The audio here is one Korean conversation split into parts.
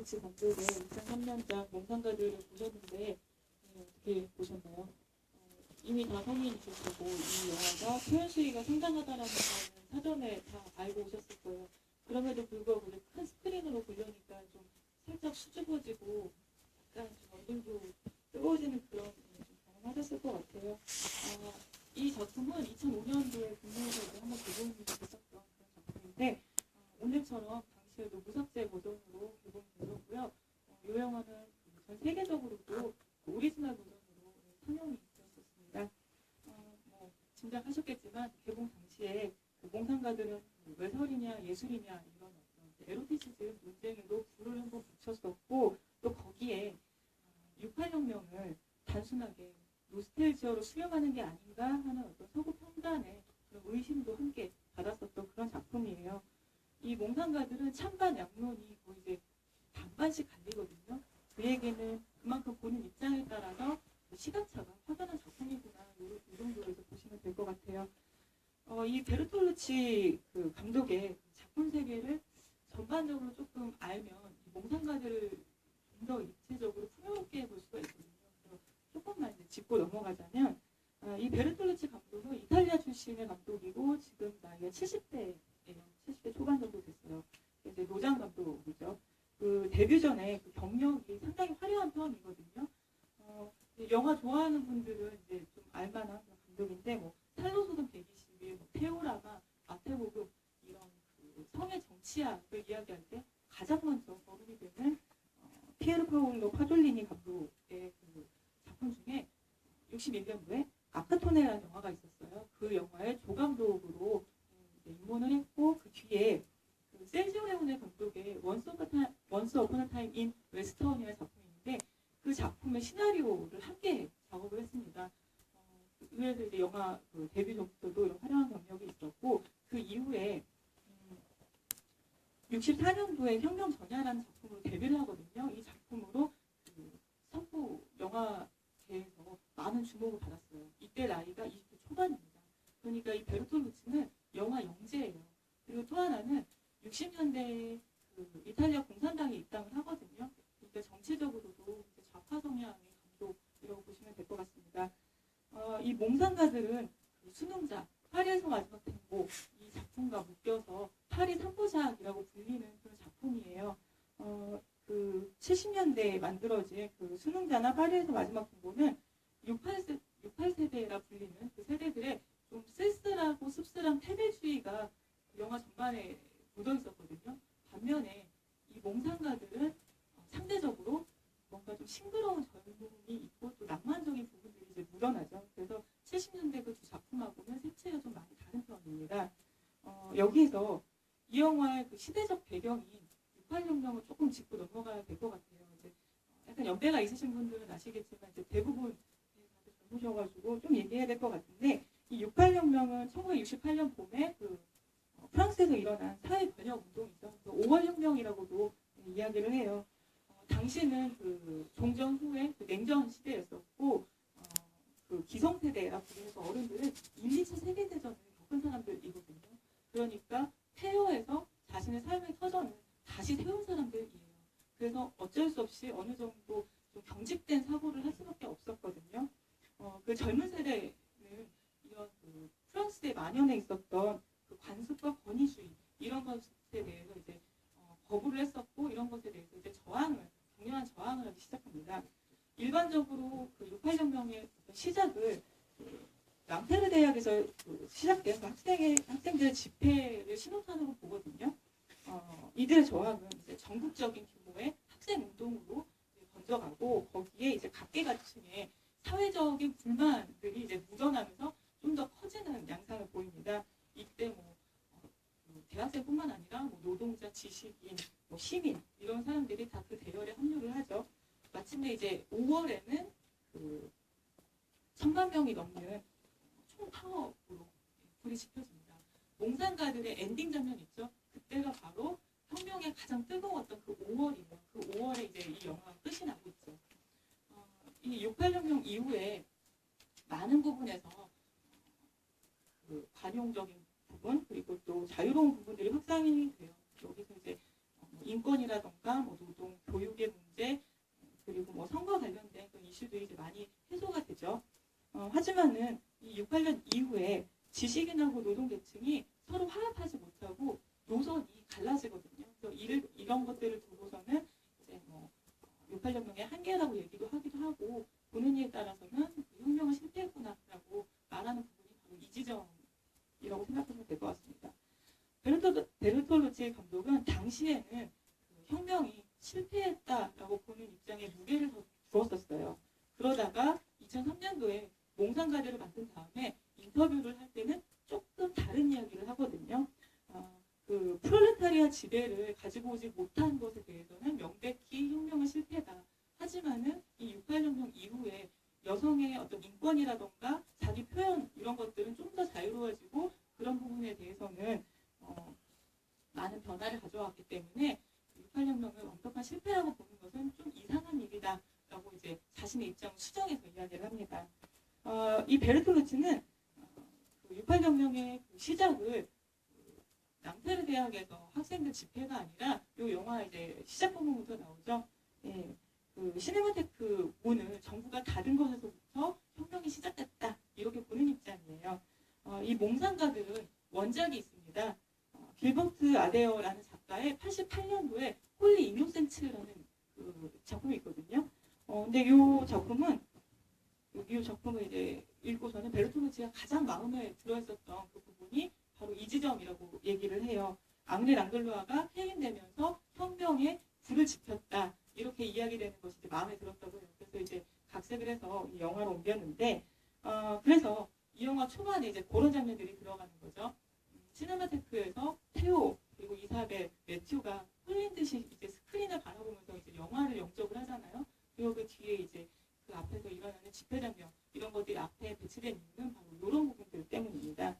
베르톨루치 감독의 2003년작 몽상가들을 보셨는데 어떻게 보셨나요? 이미 다 성인이실 거고 이 영화가 표현 수위가 상당하다라는 거는 사전에 다 알고 오셨을 거예요. 그럼에도 불구하고 큰 스크린으로 보려니까 좀 살짝 수줍어지고 약간 좀 얼굴도 뜨거워지는 그런 좀 경험하셨을 것 같아요. 이 작품은 2005년도에 국내에서 한번 개봉이 됐었던 그런 작품인데 오늘처럼 당시에도 무삭제 버전으로 개봉이 되었고요. 이 영화는 전 세계적으로도 오리지널 버전으로 상영이 되었었습니다. 짐작하셨겠지만 개봉 당시에 몽상가들은 외설이냐 예술이냐 이런 어떤 에로티시즘 논쟁에도 불을 한번 붙였었고 또 거기에 68혁명을 단순하게 노스텔지어로 수렴하는 게 아닌가 하는 어떤 서구 평단의 그런 의심도 함께 받았었던 그런 작품이에요. 이 몽상가들은 찬반 양론이 거의 이제 반반씩 갈리거든요. 그에게는 그만큼 본인 입장에 따라서 시간차가 확연한 작품이구나 이 정도에서 보시면 될 것 같아요. 이 베르톨루치 그 감독의 작품 세계를 전반적으로 조금 알면 이 몽상가들을 좀 더 입체적으로 풍요롭게 볼 수가 있거든요. 그래서 조금만 이제 짚고 넘어가자면 이 베르톨루치 감독은 이탈리아 출신의 감독이고 지금 나이가 70대예요. 70대 초반 정도 됐어요. 이제 노장 감독이죠. 그 데뷔 전에 그 경력이 상당히 화려한 편이거든요. 영화 좋아하는 분들은 이제 좀 알만한 감독인데 뭐 탈로소돔 121, 뭐 페오라마, 마태복음 이런 그 성의 정치학을 이야기할 때 가장 먼저 거론이 되는 피에르 파올로 파졸리니 감독의 그 작품 중에 61년도에 아카토네라는 영화가 있었어요. 그 영화의 조감독으로 입문을 했고 그 뒤에 그 세르지오 레오네 감독의 원스 어폰 어 타임 인 웨스턴이라는 작품인데 그 작품의 시나리오를 함께 작업을 했습니다. 의외로 이제 영화 그 데뷔 전부터도 이런 화려한 경력이 있었고 그 이후에 64년도에 혁명 전야라는 작품으로 데뷔를 하거든요. 이 작품으로 그 서구 영화계에서 많은 주목을 받았어요. 이때 나이가 20대 초반입니다. 그러니까 이 베르톨루치는 영화 영재예요. 그리고 또 하나는 60년대 그 이탈리아 공산당에 입당을 하거든요. 그러니까 정치적으로도 좌파 성향의 감독이라고 보시면 될 것 같습니다. 이 몽상가들은 그 수능자, 파리에서 마지막 탱고 이 작품과 묶여서 파리 3부작이라고 불리는 그런 작품이에요. 그 70년대에 만들어진 그 수능자나 파리에서 마지막 탱고는 68세대라 불리는 그 세대들의 좀 쓸쓸하고 씁쓸한 패배주의가 영화 전반에 묻어 있었거든요. 반면에 이 몽상가들은 상대적으로 뭔가 좀 싱그러운 젊음이 있고 또 낭만적인 부분들이 이제 묻어나죠. 그래서 70년대 그 두 작품하고는 색채가 좀 많이 다른 편입니다. 여기에서 이 영화의 그 시대적 배경인 68혁명을 조금 짚고 넘어가야 될 것 같아요. 이제 약간 연배가 있으신 분들은 아시겠지만 이제 대부분 다들 젊으셔가지고 좀 얘기해야 될 것 같은데 이 68혁명은 1968년 봄에 그 프랑스에서 일어난 사회 변혁 운동이죠. 그 5월 혁명이라고도 이야기를 해요. 당시는 그 종전 후에 그 냉전 시대였었고 그 기성세대라 부르면서 어른들은 1, 2차 세계대전을 겪은 사람들이거든요. 그러니까 폐허에서 자신의 삶의 터전을 다시 세운 사람들이에요. 그래서 어쩔 수 없이 어느 정도 좀 경직된 사고를 할 수밖에 없었거든요. 그 젊은 세대는 이런 그 프랑스에 만연해 있었던 그 관습과 권위주의 이런 것에 대해서 이제 거부를 했었고 이런 것에 대해서 이제 격렬한 저항을 하기 시작합니다. 일반적으로 그 68혁명의 시작을 그 랑페르 대학에서 시작된 그 학생들의 집회를 신호탄으로 보거든요. 이들의 저항은 이제 전국적인 규모의 학생 운동으로 번져가고 거기에 이제 각계각층의 사회적인 불만들이 이제 묻어나면서 좀 더 커지는 양상을 보입니다. 이때 뭐 대학생뿐만 아니라 뭐 노동자, 지식인, 뭐 시민 이런 사람들이 다 그 대열에 합류를 하죠. 마침내 이제 5월에는 그 1000만 명이 넘는 총파업으로 불이 지펴집니다. 몽상가들의 엔딩 장면 있죠. 그때가 바로 혁명의 가장 뜨거웠던 그 5월이에요. 그 5월에 이제 이 영화가 끝이 나고 있죠. 이 68혁명 이후에 많은 부분에서 그 관용적인 부분 그리고 또 자유로운 부분들이 확산이 돼요. 여기서 이제 인권이라던가 뭐 노동, 교육 문제는 이 6.8년 이후에 지식인하고 노동계층이 서로 화합하지 못하고 노선이 갈라지거든요. 그래서 이런 것들을 두고서는 이제 뭐 6.8혁명의 한계라고 얘기도 하기도 하고 보는 이에 따라서는 그 혁명은 실패했구나라고 말하는 부분이 바로 이 지점이라고 생각하시면 될 것 같습니다. 베르톨루치 감독은 당시에는 그 혁명이 실패했다라고 보는 입장에 무게를 더 두었었어요. 그러다가 2003년도에 몽상가들을 만든 다음에 인터뷰를 할 때는 조금 다른 이야기를 하거든요. 그 프롤레타리아 지배를 가지고 오지 못한 것에 대해서는 명백히 혁명은 실패다. 하지만은 이 6.8혁명 이후에 여성의 어떤 인권이라던가 자기 표현 이런 것들은 좀 더 자유로워지고 그런 부분에 대해서는 많은 변화를 가져왔기 때문에 6.8혁명을 완벽한 실패라고 보는 것은 좀 이상한 일이다라고 이제 자신의 입장을 수정해서 이야기를 합니다. 이 베르톨루치는 6.8혁명의 그 시작을 낭테르 대학에서 학생들 집회가 아니라 이 영화 이제 시작 부분부터 나오죠. 예, 그 시네마테크 문을 정부가 닫은 것에서부터 혁명이 시작됐다 이렇게 보는 입장이에요. 이 몽상가들은 원작이 있습니다. 길버트 아데어라는 작가의 88년도에 홀리 이노센츠라는 그 작품이 있거든요. 근데 이 작품을 이제 읽고서는 베르톨루치가 가장 마음에 들어있었던 그 부분이 바로 이 지점이라고 얘기를 해요. 앙리 랑글로아가 폐인되면서 혁명에 불을 지폈다 이렇게 이야기되는 것이 이제 마음에 들었다고 해요. 그래서 이제 각색을 해서 이 영화로 옮겼는데 그래서 이 영화 초반에 이제 그런 장면들이 들어가는 거죠. 시네마테크에서 테오 그리고 이사벨, 매튜가 홀린 듯이 이제 스크린을 바라보면서 이제 영화를 영접을 하잖아요. 그리고 그 뒤에 이제 그 앞에서 일어나는 집회 장면 이런 것들이 앞에 배치된 이유는 바로 이런 부분들 때문입니다.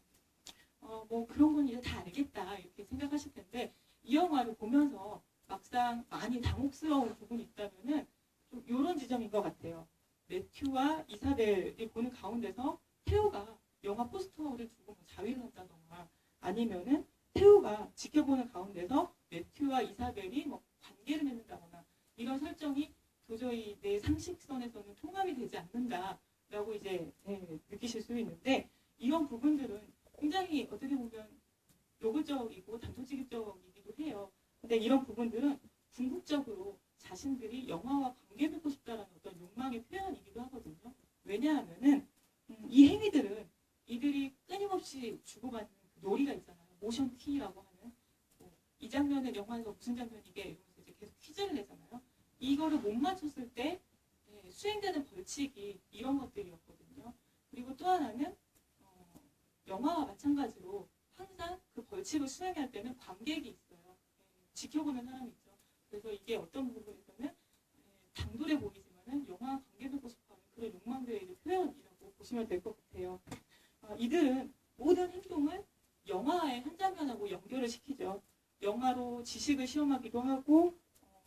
뭐 그런 건 이제 다 알겠다 이렇게 생각하실 텐데 이 영화를 보면서 막상 많이 당혹스러운 부분이 있다면은 좀 이런 지점인 것 같아요. 매튜와 이사벨이 보는 가운데서 테오가 영화 포스터를 두고 뭐 자위를 한다던가 아니면은 테오가 지켜보는 가운데서 매튜와 이사벨이 뭐 관계를 맺는다거나 이런 설정이 도저히 내 상식선에서는 통합이 되지 않는다라고 이제 느끼실 수 있는데 이런 부분들은 굉장히 어떻게 보면 노골적이고 단도직입적이기도 해요. 근데 이런 부분들은 궁극적으로 자신들이 영화와 관계 맺고 싶다라는 어떤 욕망의 표현이기도 하거든요. 왜냐하면은 이 행위들은 이들이 끊임없이 주고받는 그 놀이가 있잖아요. 모션 T라고 하는 이 장면은 영화에서 무슨 장면이게 이러면서 이제 계속 퀴즈를 내잖아요. 이거를 못 맞췄을 때 수행되는 벌칙이 이런 것들이었거든요. 그리고 또 하나는 영화와 마찬가지로 항상 그 벌칙을 수행할 때는 관객이 있어요. 지켜보는 사람이 있죠. 그래서 이게 어떤 부분에서는 당돌해 보이지만은 영화와 관계되고 싶어하는 그런 욕망들의 표현이라고 보시면 될 것 같아요. 이들은 모든 행동을 영화의 한 장면하고 연결을 시키죠. 영화로 지식을 시험하기도 하고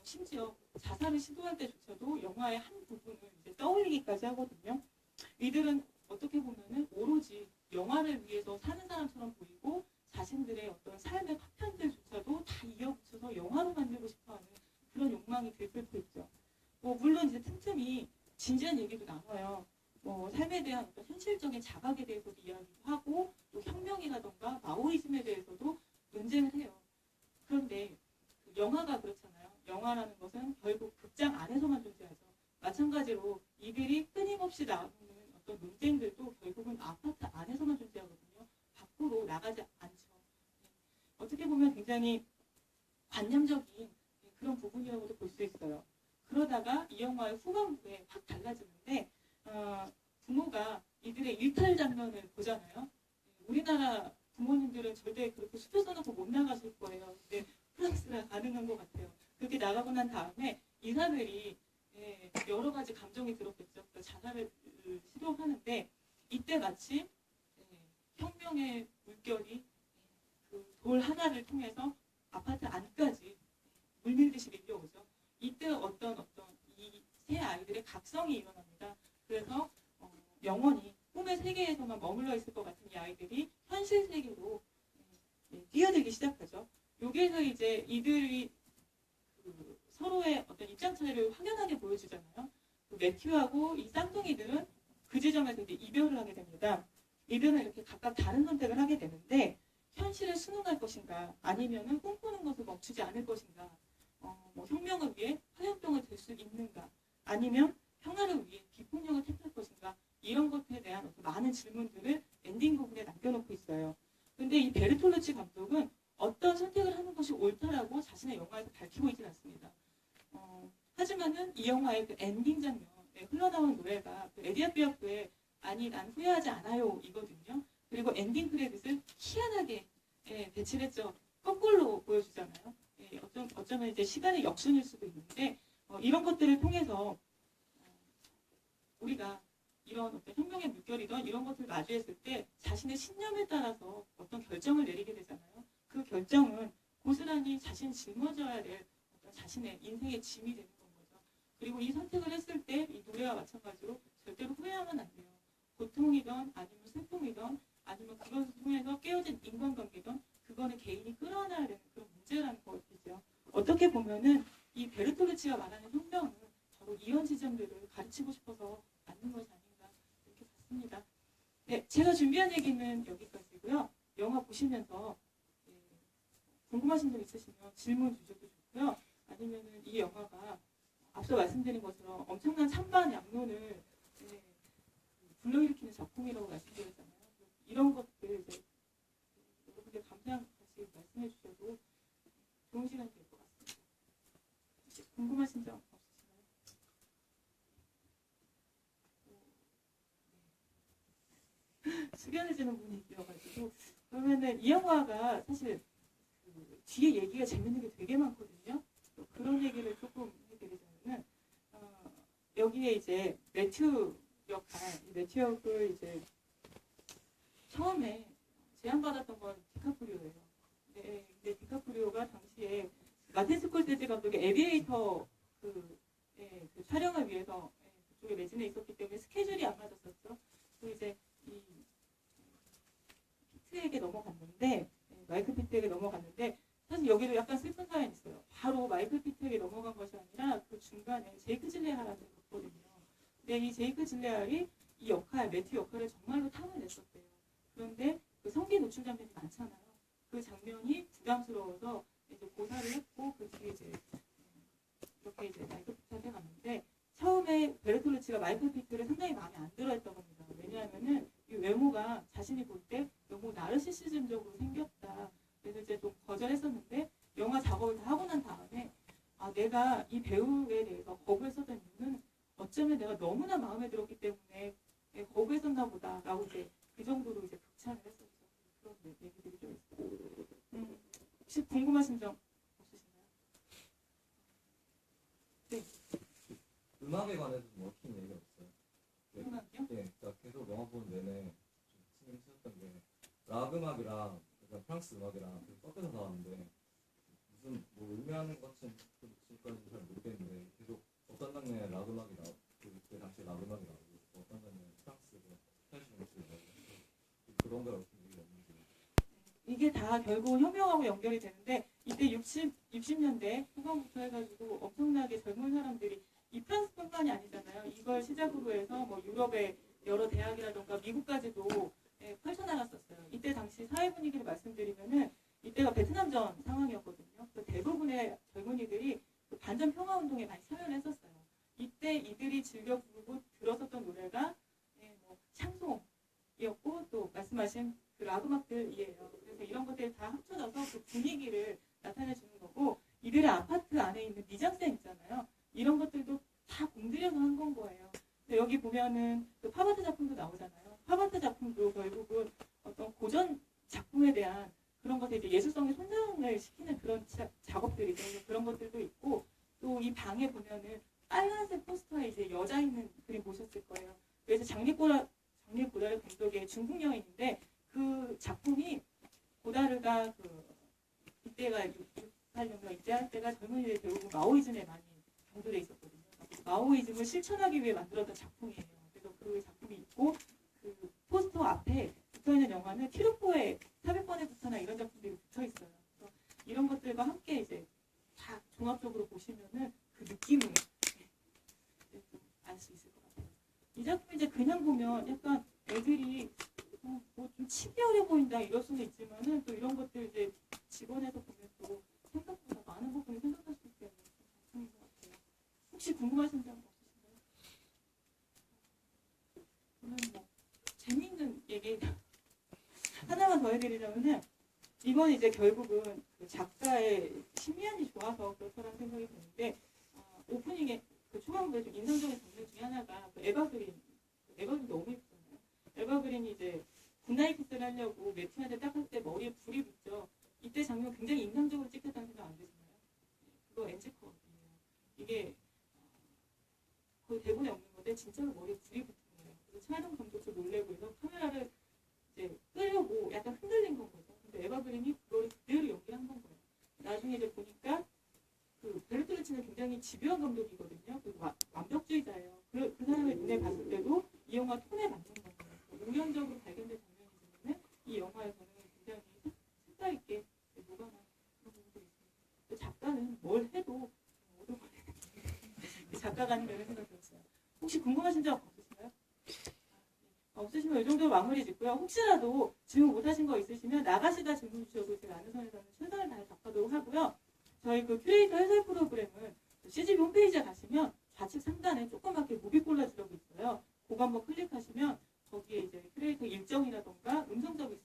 심지어 자살을 시도할 때조차도 영화의 한 부분을 이제 떠올리기까지 하거든요. 이들은 어떻게 보면은 오로지 영화를 위해서 사는 사람처럼 보이고 자신들의 어떤 삶의 파편들조차도 다 이어붙여서 영화로 만들고 싶어하는 그런 욕망이 들끓고 있죠. 물론 이제 틈틈이 진지한 얘기도 나와요. 삶에 대한 어떤 현실적인 자각에 대해서도 이야기도 하고 또 혁명이라던가 마오이즘에 대해서도 논쟁을 해요. 그런데 영화가 그렇잖아요. 영화라는 것은 결국 극장 안에서만 존재하죠. 마찬가지로 이들이 끊임없이 나오는 어떤 논쟁들도 결국은 아파트 안에서만 존재하거든요. 밖으로 나가지 않죠. 어떻게 보면 굉장히 관념적인 그런 부분이라고도 볼 수 있어요. 그러다가 이 영화의 후반부에 확 달라지는데 부모가 이들의 일탈 장면을 보잖아요. 우리나라 부모님들은 절대 그렇게 숲에 써놓고 못 나가실 거예요. 근데 프랑스가 가능한 것 같아요. 그렇게 나가고 난 다음에 이사벨이 여러 가지 감정이 들었겠죠. 그러니까 자살을 시도하는데 이때 마침 혁명의 물결이 그 돌 하나를 통해서 아파트 안까지 물밀듯이 밀려오죠. 이때 어떤 이 세 아이들의 각성이 일어납니다. 그래서 영원히 꿈의 세계에서만 머물러 있을 것 같은 이 아이들이 현실 세계로 뛰어들기 시작하죠. 여기에서 이제 이들이 서로의 어떤 입장 차이를 확연하게 보여주잖아요. 매튜하고 이 쌍둥이들은 그 지점에서 이제 이별을 하게 됩니다. 이별은 이렇게 각각 다른 선택을 하게 되는데 현실을 순응할 것인가 아니면은 꿈꾸는 것을 멈추지 않을 것인가 뭐 혁명을 위해 화염병을 들 수 있는가 아니면 평화를 위해 비폭력을 택할 것인가 이런 것에 대한 어떤 많은 질문들을 엔딩 부분에 남겨놓고 있어요. 근데 이 베르톨루치 감독은 어떤 선택을 하는 것이 옳다라고 자신의 영화에서 밝히고 있지는 않습니다. 하지만은 이 영화의 그 엔딩 장면에 흘러나오는 노래가 그 에디아 피아프의 아니 난 후회하지 않아요 이거든요. 그리고 엔딩 크레딧을 희한하게 배치를 했죠. 거꾸로 보여주잖아요. 어쩌면 이제 시간의 역순일 수도 있는데 이런 것들을 통해서 우리가 이런 어떤 혁명의 물결이던 이런 것을 마주했을 때 자신의 신념에 따라서 어떤 결정을 내리게 되잖아요. 그 결정은 고스란히 자신이 짊어져야 될 어떤 자신의 인생의 짐이 되는 건 거죠. 그리고 이 선택을 했을 때 이 노래와 마찬가지로 절대로 후회하면 안 돼요. 고통이든 아니면 슬픔이든 아니면 그것을 통해서 깨어진 인간관계든 그거는 개인이 끌어안아야 되는 그런 문제라는 것이죠. 어떻게 보면은 이 베르톨루치가 말하는 혁명은 바로 이런 지점들을 가르치고 싶어서 만든 것이 아닌가 이렇게 봤습니다. 네, 제가 준비한 얘기는 여기까지고요. 영화 보시면서 궁금하신 점 있으시면 질문 주셔도 좋고요. 아니면은 이 영화가 앞서 말씀드린 것처럼 엄청난 찬반 양론을 불러일으키는 작품이라고 말씀드렸잖아요. 이런 것들 이제 여러분들 감상 같이 말씀해 주셔도 좋은 시간이 될 것 같습니다. 궁금하신 점 없으신가요? 숙연해지는 분위기여가지고 그러면은 이 영화가 사실 그 뒤에 얘기가 재밌는 게 되게 많거든요. 그런 얘기를 조금 해드리자면은 여기에 이제 매튜 역할, 매튜 역을 이제 처음에 제안받았던 건 디카프리오예요. 근데 디카프리오가 당시에 마틴 스콜세지 감독의 에비에이터 그 촬영을 위해서 그쪽에 매진해 있었기 때문에 스케줄이 안 맞았었죠. 그리고 이제 이 피트에게 넘어갔는데 마이클 피트에게 넘어갔는데 사실 여기도 약간 슬픈 사연이 있어요. 바로 마이클 피트에게 넘어간 것이 아니라 그 중간에 제이크 질레하라는 게 있거든요. 근데 이 제이크 질레알이 이 역할, 매튜 역할을 정말로 탐을 냈었대요. 그런데 그 성기 노출 장면이 많잖아요. 그 장면이 부담스러워서 이제 고사를 했고 그 뒤에 이제 이렇게 이제 마이클 피트한테 갔는데 처음에 베르톨루치가 마이클 피트를 상당히 마음에 안 들어했던 겁니다. 왜냐하면은 이 외모가 자신이 볼 때 너무 나르시시즘적으로 생겼다. 그래서 이제 좀 거절했었는데 영화 작업을 다 하고 난 다음에 내가 이 배우에 대해서 거부했었던 이유는 어쩌면 내가 너무나 마음에 들었기 때문에 거부했었나 보다라고 이제 그 정도로 이제 극찬을 했었죠. 그런 얘기들이 좀 있어요. 혹시 궁금하신 점 없으신가요? 네. 음악에 관해서 뭐 어떤 얘기가 없어요? 음악이요? 네, 그러니까 계속 영화 보는 내내 좀 신경 쓰였던 게 락 음악이랑 그러니까 프랑스 음악이랑 섞여서 나왔는데 무슨 뭐 의미하는 것은 지금까지 잘 모르겠는데 계속 어떤 장면에 락 음악이 나오고 그때 당시 락 음악이 나오고 어떤 장면에 프랑스에서 스페셜 음악이 나오고 그런 거랑 무슨 얘기가 없는지. 이게 다 결국은 혁명하고 연결이 되는데 이때 60년대 후반부터 해가지고 엄청나게 젊은 사람들이 이 프랑스뿐만이 아니잖아요. 이걸 시작으로 해서 뭐 유럽의 여러 대학이라던가 미국까지도 펼쳐나갔었어요. 이때 당시 사회 분위기를 말씀드리면은 이때가 베트남전 상황이었거든요. 그 대부분의 젊은이들이 그 반전 평화 운동에 많이 참여를 했었어요. 이때 이들이 즐겨 부르고 들었었던 노래가 뭐 샹송이었고 또 말씀하신 그 락 음악들이에요. 그래서 이런 것들이 다 합쳐져서 그 분위기를 나타내주는 거고 이들의 아파트 안에 있는 미장센 있잖아요. 이런 것들도 다 공들여서 한 건 거예요. 여기 보면은 그 팝아트 작품도 나오잖아요. 팝아트 작품도 결국은 어떤 고전 작품에 대한 그런 것들 이제 예술성의 손상을 시키는 그런 작업들이죠. 그런 것들도 있고 또 이 방에 보면은 빨간색 포스터에 이제 여자 있는 그림 보셨을 거예요. 그래서 장리고다르 감독의 중국 여인인데 그 작품이 고다르가 이때가 68년도 이때 할 때가 젊은이들이 결국 마오이즘에 많이 경도돼 있었거든요. 마오이즘을 실천하기 위해 만들었던 작품이에요. 그래서 그 작품이 있고 그 포스터 앞에 붙어있는 영화는 티르포의 400번의 부터나 이런 작품들이 붙어있어요. 그래서 이런 것들과 함께 이제 다 종합적으로 보시면은 그 느낌을 좀 알 수 있을 것 같아요. 이 작품 이제 그냥 보면 보면 약간 애들이 뭐좀 치기 어려 보인다 이럴 수는 있지만은 또 이런 것들 이제 직원에서 보면 또 생각보다 많은 부분을 생각할 수 있게 하는 작품인 것 같아요. 혹시 궁금하신 점 없으신가요? 저는 뭐 재미있는 얘기 하나만 더 해드리자면은 이건 이제 결국은 그 작가의 심리안이 좋아서 그렇다는 생각이 드는데 오프닝에 그 초반부에 좀 인상적인 장면 중에 하나가 그 에바그린 너무 예쁘잖아요. 에바그린이 이제 굿나잇 키스를 하려고 매튜한테 딱 할 때 머리에 불이 붙죠. 이때 장면 굉장히 인상적으로 찍혔다는 생각 안 드시나요? 그거 엔지커거든요. 이게 거의 대본에 없는 건데 진짜로 머리에 불이 붙은 거예요. 그래서 차이동 감독도 놀래고 해서 카메라를 이제 끄려고 약간 흔들린 건 거죠. 근데 에바그린이 그걸 그대로 연기를 한 건 거예요. 나중에 이제 보니까 그 베르토르치는 굉장히 집요한 감독이거든요. 그리고 완벽주의자예요. 그 사람의 눈에 봤을 때도 이 영화 톤에 맞는 거예요. 우연적으로 발견된 장면이지만 이 영화에서는 굉장히 색깔 있게 녹아난 그런 부분들이 있습니다. 작가는 뭘 해도 오도가네. 작가가 아닌가 이런 생각이 들었어요. 혹시 궁금하신 점 없으신가요? 없으시면 이 정도로 마무리 짓고요. 혹시라도 질문 못하신 거 있으시면 나가시다 질문 주셔도 제가 아는 선에서는 최선을 다해 답하도록 하고요. 저희 그 큐레이터 해설 프로그램은 CGV 홈페이지에 가시면 좌측 상단에 조그맣게 무비 콜라지라고 있어요. 그거 한번 클릭하시면 거기에 이제 큐레이터 일정이라던가 음성적인